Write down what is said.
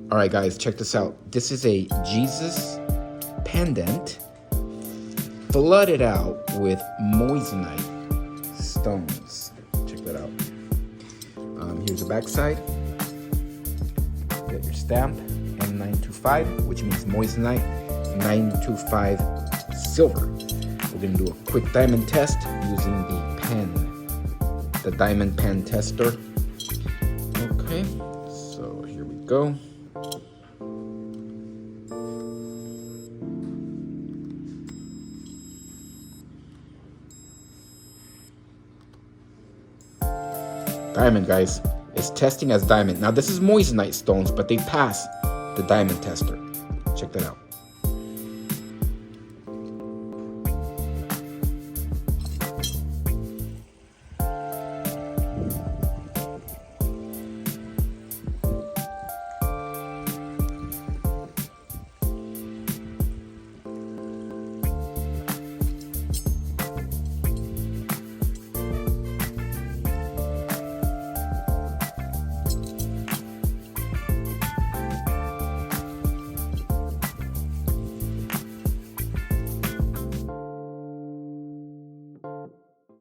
All right, guys, check this out. This is a Jesus pendant flooded out with moissanite stones. Check that out. Here's the back side. Got your stamp, M925, which means moissanite, 925 silver. We're gonna do a quick diamond test using the diamond pen tester. Okay, so here we go. Diamond, guys. It's testing as diamond. Now, this is moissanite stones, but they pass the diamond tester. Check that out.